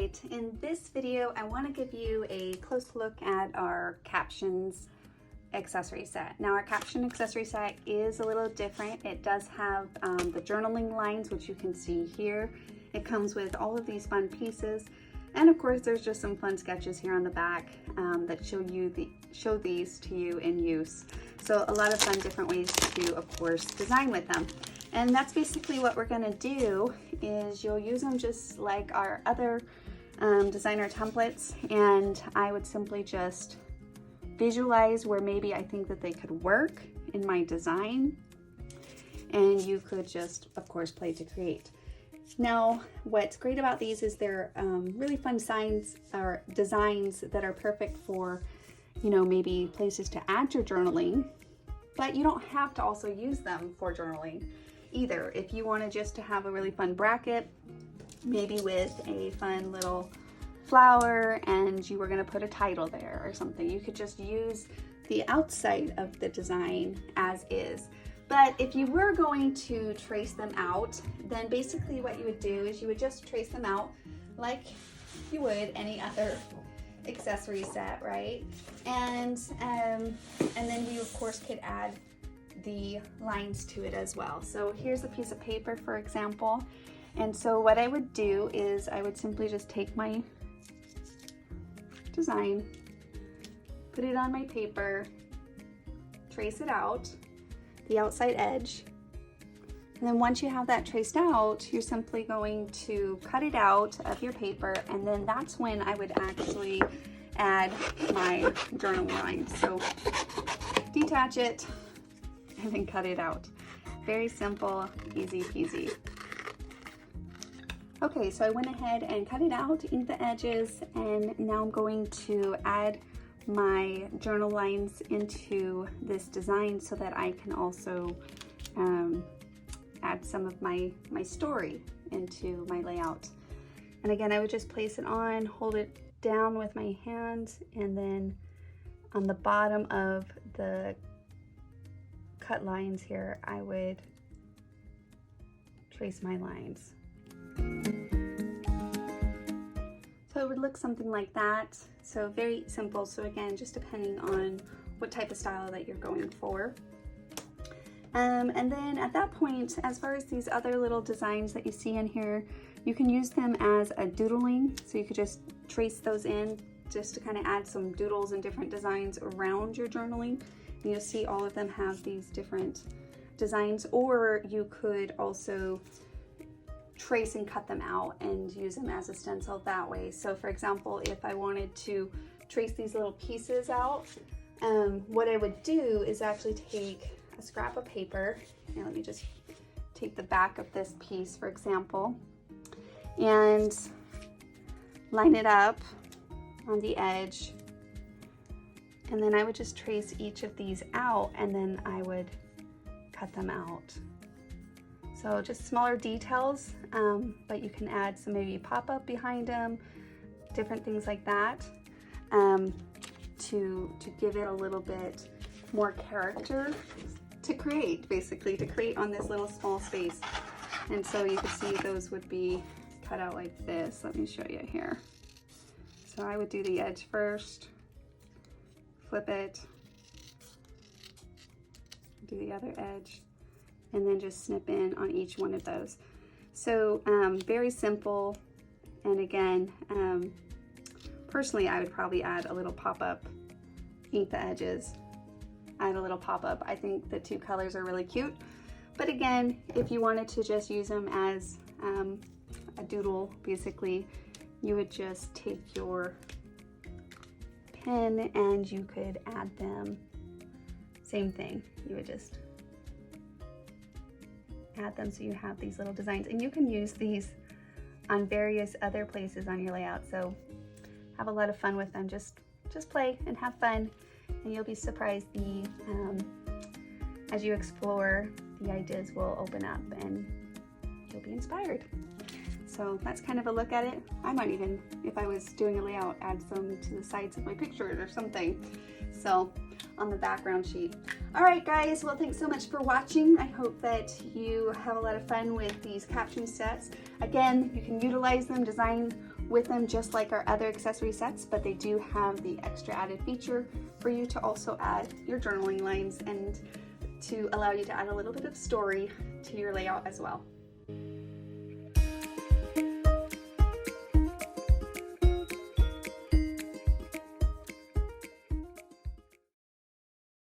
right, in this video, I want to give you a close look at our Captions accessory set. Now, our Caption accessory set is a little different. It does have the journaling lines, which you can see here. It comes with all of these fun pieces. And of course, there's just some fun sketches here on the back that show these to you in use. So a lot of fun different ways to, of course, design with them. And that's basically what we're gonna do, is you'll use them just like our other designer templates, and I would simply just visualize where maybe I think that they could work in my design, and you could just, of course, play to create. Now, what's great about these is they're really fun signs or designs that are perfect for, you know, maybe places to add your journaling, but you don't have to also use them for journaling either. If you wanted just to have a really fun bracket, maybe with a fun little flower and you were gonna put a title there or something, you could just use the outside of the design as is. But if you were going to trace them out, then basically what you would do is you would just trace them out like you would any other accessory set, right? And then you of course could add the lines to it as well. So here's a piece of paper, for example. And so what I would do is I would simply just take my design, put it on my paper, trace it out, the outside edge. And then once you have that traced out, you're simply going to cut it out of your paper, and then that's when I would actually add my journal line. So detach it and then cut it out. Very simple, easy peasy. Okay, so I went ahead and cut it out, inked the edges, and now I'm going to add my journal lines into this design so that I can also add some of my story into my layout. And again, I would just place it on, hold it down with my hand, and then on the bottom of the cut lines here, I would trace my lines. So it would look something like that. So very simple. So again, just depending on what type of style that you're going for. And then at that point, as far as these other little designs that you see in here, you can use them as a doodling. So you could just trace those in just to kind of add some doodles and different designs around your journaling. And you'll see all of them have these different designs, or you could also trace and cut them out and use them as a stencil that way. So for example, if I wanted to trace these little pieces out, what I would do is actually take a scrap of paper, and let me just take the back of this piece, for example, and line it up on the edge, and then I would just trace each of these out, and then I would cut them out. So just smaller details, but you can add some maybe pop-up behind them, different things like that, to give it a little bit more character to create, basically, to create on this little small space. And so you can see those would be cut out like this. Let me show you here. So I would do the edge first, flip it, do the other edge, and then just snip in on each one of those. So very simple. And again, personally, I would probably add a little pop-up, ink the edges, add a little pop-up. I think the two colors are really cute. But again, if you wanted to just use them as a doodle, basically, you would just take your pen and you could add them. Same thing, you would just add them so you have these little designs, and you can use these on various other places on your layout. So have a lot of fun with them. Just play and have fun, and you'll be surprised as you explore, the ideas will open up and you'll be inspired. So that's kind of a look at it. I might even, if I was doing a layout, add some to the sides of my pictures or something. So on the background sheet. All right, guys, well, thanks so much for watching. I hope that you have a lot of fun with these caption sets. Again, you can utilize them, design with them just like our other accessory sets, but they do have the extra added feature for you to also add your journaling lines and to allow you to add a little bit of story to your layout as well.